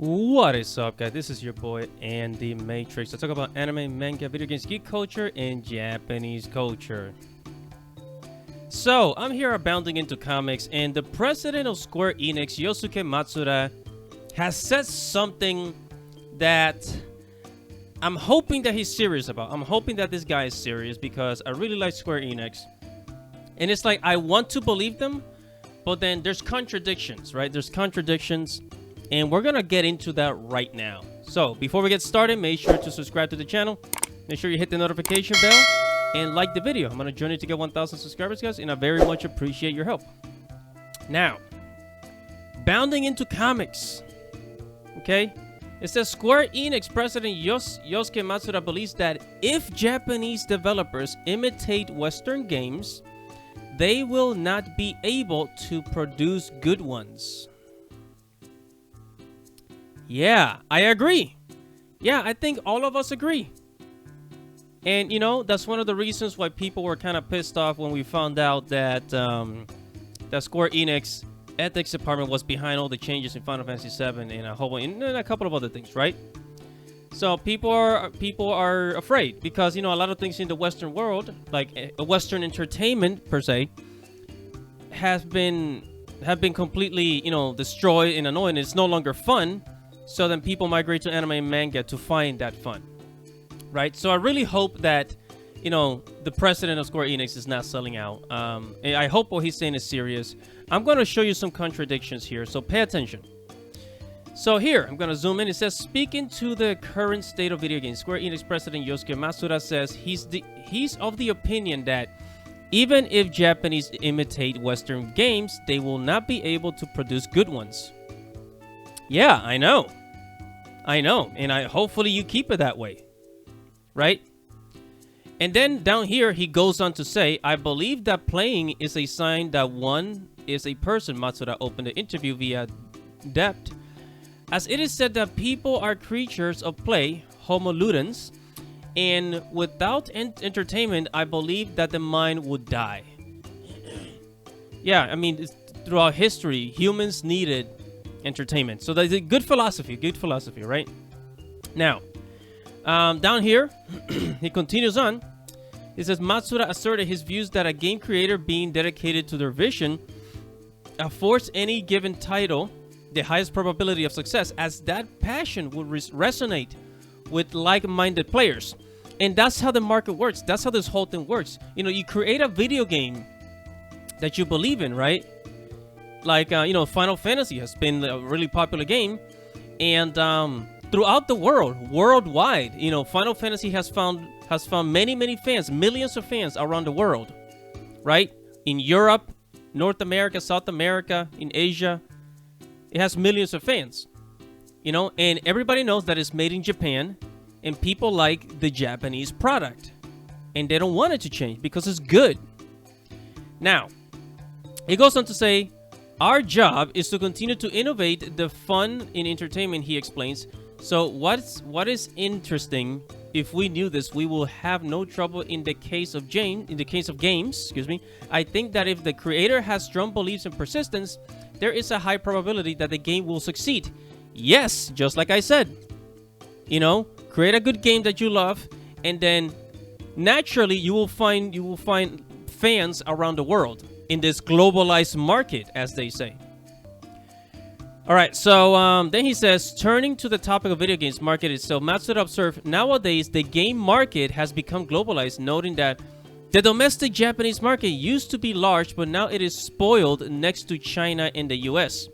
What is up, guys? This is your boy Andy Matrix. I talk about anime, manga, video games, geek culture, and Japanese culture. So, I'm here abounding into comics, and the president of Square Enix, Yosuke Matsuda, has said something that I'm hoping that he's serious about. I'm hoping that this guy is serious because I really like Square Enix. And it's like, I want to believe them, but then there's contradictions, right? There's contradictions. And we're going to get into that right now. So, before we get started, make sure to subscribe to the channel. Make sure you hit the notification bell and like the video. I'm on a journey to get 1,000 subscribers, guys, and I very much appreciate your help. Now, bounding into comics. Okay? It says Square Enix president Yosuke Matsuda believes that if Japanese developers imitate Western games, they will not be able to produce good ones. Yeah, I agree. Yeah, I think all of us agree. And, you know, that's one of the reasons why people were kind of pissed off when we found out that that Square Enix ethics department was behind all the changes in Final Fantasy VII and a couple of other things, right? So people are afraid because, you know, a lot of things in the Western world, like Western entertainment per se, have been completely, you know, destroyed and annoying. It's no longer fun. So then people migrate to anime and manga to find that fun, right? So I really hope that, you know, the president of Square Enix is not selling out. I hope what he's saying is serious. I'm going to show you some contradictions here, so pay attention. So here, I'm going to zoom in. It says, speaking to the current state of video games, Square Enix president Yosuke Matsuda says he's of the opinion that even if Japanese imitate Western games, they will not be able to produce good ones. Yeah, I know, and hopefully you keep it that way, right? And then down here, he goes on to say, I believe that playing is a sign that one is a person. Matsuda opened the interview via depth, as it is said that people are creatures of play, homo ludens, and without entertainment, I believe that the mind would die. Yeah, I mean, throughout history, humans needed entertainment. So that's a good philosophy, right? Now, down here, he continues on. It says, Matsuda asserted his views that a game creator being dedicated to their vision affords any given title the highest probability of success, as that passion will resonate with like-minded players. And that's how the market works. That's how this whole thing works. You know, you create a video game that you believe in, right? Like, you know, Final Fantasy has been a really popular game. And throughout the world, worldwide, you know, Final Fantasy has found many fans, millions of fans around the world, right? In Europe, North America, South America, in Asia, it has millions of fans, you know, and everybody knows that it's made in Japan, and people like the Japanese product, and they don't want it to change because it's good. Now, it goes on to say, our job is to continue to innovate the fun in entertainment, he explains. So what is interesting, if we knew this, we will have no trouble in the case of games, excuse me. I think that if the creator has strong beliefs and persistence, there is a high probability that the game will succeed. Yes, just like I said. You know, create a good game that you love, and then naturally you will find fans around the world in this globalized market, as they say. All right, so then he says, turning to the topic of video games market itself, Matsuda observed, nowadays the game market has become globalized, noting that the domestic Japanese market used to be large, but now it is spoiled next to China and the US.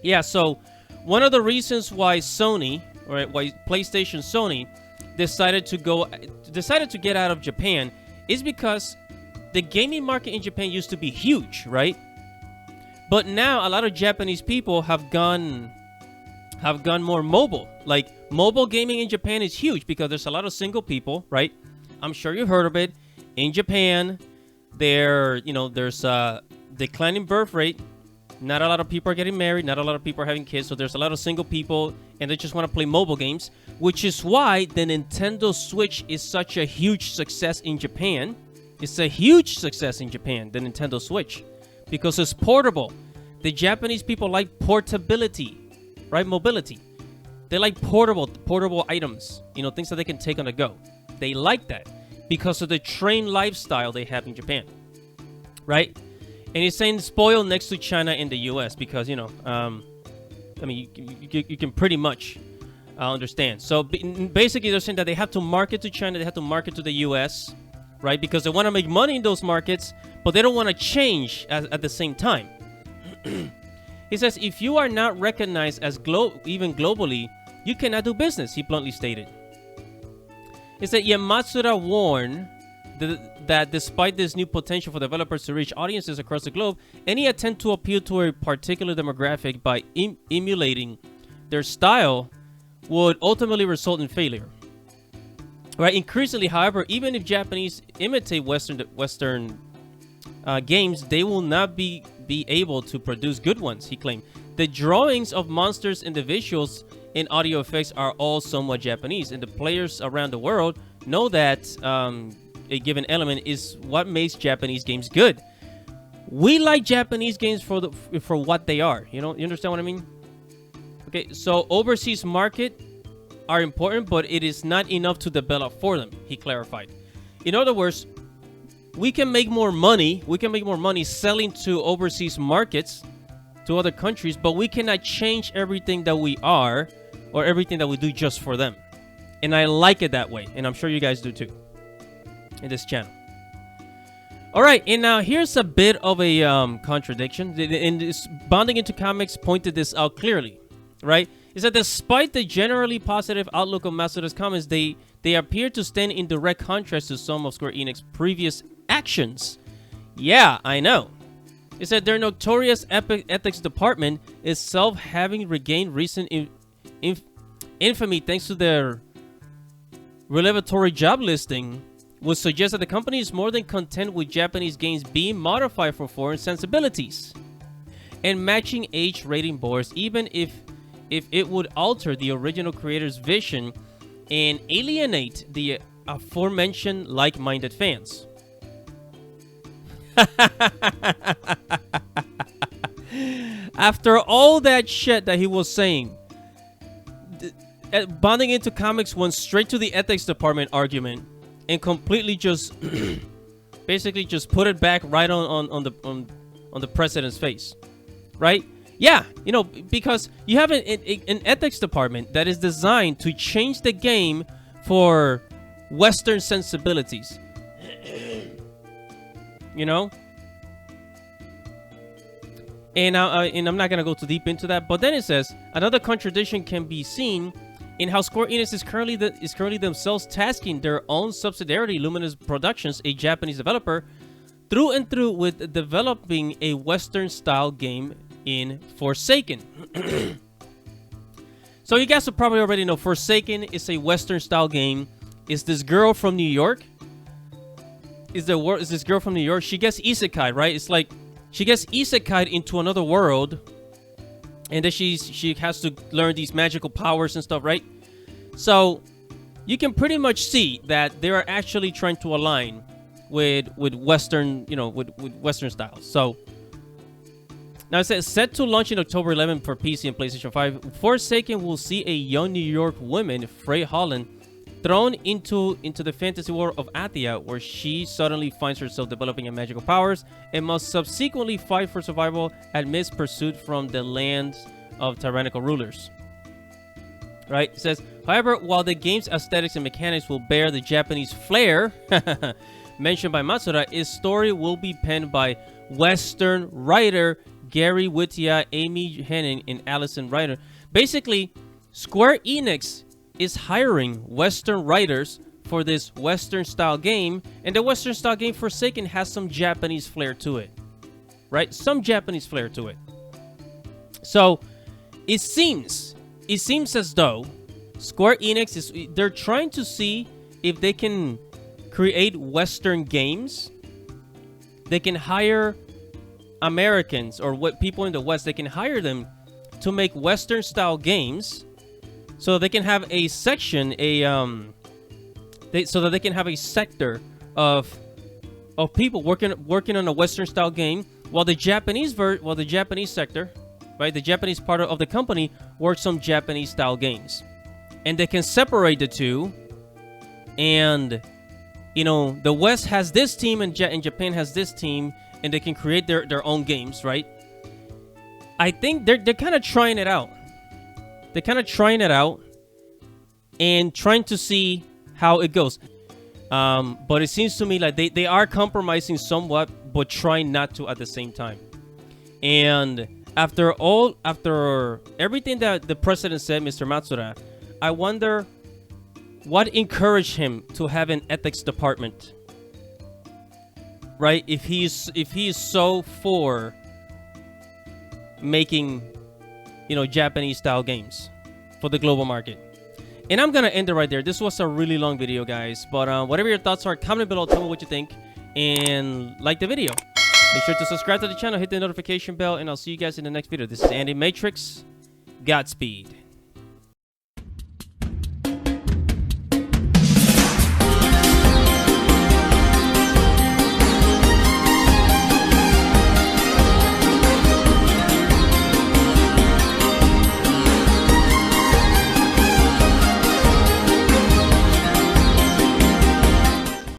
Yeah, so one of the reasons why Sony, or why PlayStation Sony decided to get out of Japan is because the gaming market in Japan used to be huge, right? But now a lot of Japanese people have gone more mobile. Like, mobile gaming in Japan is huge because there's a lot of single people, right? I'm sure you've heard of it. In Japan, there's a declining birth rate. Not a lot of people are getting married. Not a lot of people are having kids. So there's a lot of single people, and they just want to play mobile games, which is why the Nintendo Switch is such a huge success in Japan. It's a huge success in Japan, the Nintendo Switch, because it's portable. The Japanese people like portability, right? Mobility. They like portable items, you know, things that they can take on the go. They like that because of the train lifestyle they have in Japan, right? And he's saying spoiled next to China and the U.S. because, you know, I mean, you can pretty much understand. So basically, they're saying that they have to market to China, they have to market to the U.S., right? Because they want to make money in those markets, but they don't want to change at the same time. He says, if you are not recognized as even globally, you cannot do business, he bluntly stated. He said, Matsuda warned that despite this new potential for developers to reach audiences across the globe, any attempt to appeal to a particular demographic by emulating their style would ultimately result in failure. Right? Increasingly, however, even if Japanese imitate Western games, they will not be able to produce good ones, he claimed. The drawings of monsters and the visuals and audio effects are all somewhat Japanese, and the players around the world know that a given element is what makes Japanese games good. We like Japanese games for what they are. You know, you understand what I mean? Okay, so overseas market are important, but it is not enough to develop for them, he clarified. In other words, we can make more money. We can make more money selling to overseas markets, to other countries, but we cannot change everything that we are or everything that we do just for them. And I like it that way, and I'm sure you guys do too in this channel. All right, and now here's a bit of a contradiction. And this Bonding Into Comics pointed this out clearly, right? Is that despite the generally positive outlook of Matsuda's comments, they appear to stand in direct contrast to some of Square Enix's previous actions. Yeah, I know. It said their notorious ethics department itself, having regained recent infamy thanks to their revelatory job listing, would suggest that the company is more than content with Japanese games being modified for foreign sensibilities and matching age rating boards, even if it would alter the original creator's vision and alienate the aforementioned like-minded fans. After all that shit that he was saying, Bonding Into Comics went straight to the ethics department argument and completely just basically just put it back right on the president's face, right? Yeah, you know, because you have an ethics department that is designed to change the game for Western sensibilities. You know? And I'm not going to go too deep into that, but then it says, another contradiction can be seen in how Square Enix is currently themselves tasking their own subsidiary, Luminous Productions, a Japanese developer, through and through with developing a Western-style game in Forsaken. So you guys will probably already know Forsaken is a Western-style game. It's this girl from New York. Is this girl from New York? She gets isekai, right? It's like she gets isekai into another world, and then she has to learn these magical powers and stuff, right? So you can pretty much see that they are actually trying to align with Western, you know, with Western styles. So now it says, set to launch in October 11 for PC and PlayStation 5, Forsaken will see a young New York woman, Frey Holland, thrown into the fantasy world of Athia, where she suddenly finds herself developing her magical powers and must subsequently fight for survival amidst pursuit from the lands of tyrannical rulers. Right? It says, however, while the game's aesthetics and mechanics will bear the Japanese flair mentioned by Matsuda, its story will be penned by Western writer Gary Whittia, Amy Henning, and Allison Ryder. Basically, Square Enix is hiring Western writers for this Western-style game, and the Western-style game Forsaken has some Japanese flair to it, right? Some Japanese flair to it. So it seems as though Square Enix they're trying to see if they can create Western games. They can hire Americans or what people in the West. They can hire them to make Western-style games. So they can have a section, so that they can have a sector of people working on a Western style game, while the Japanese sector, right? The Japanese part of the company works on Japanese style games. And they can separate the two. And, you know, the West has this team and Japan has this team, and they can create their own games, right? I think they're kind of trying it out. They're kind of trying it out and trying to see how it goes. But it seems to me like they are compromising somewhat, but trying not to at the same time. And after everything that the president said, Mr. Matsuda, I wonder what encouraged him to have an ethics department, right? If he's so for making, you know, Japanese style games for the global market. And I'm gonna end it right there. This was a really long video, guys, but whatever your thoughts are, comment below, tell me what you think, and like the video. Make sure to subscribe to the channel, hit the notification bell, and I'll see you guys in the next video. This is Andy Matrix. Godspeed.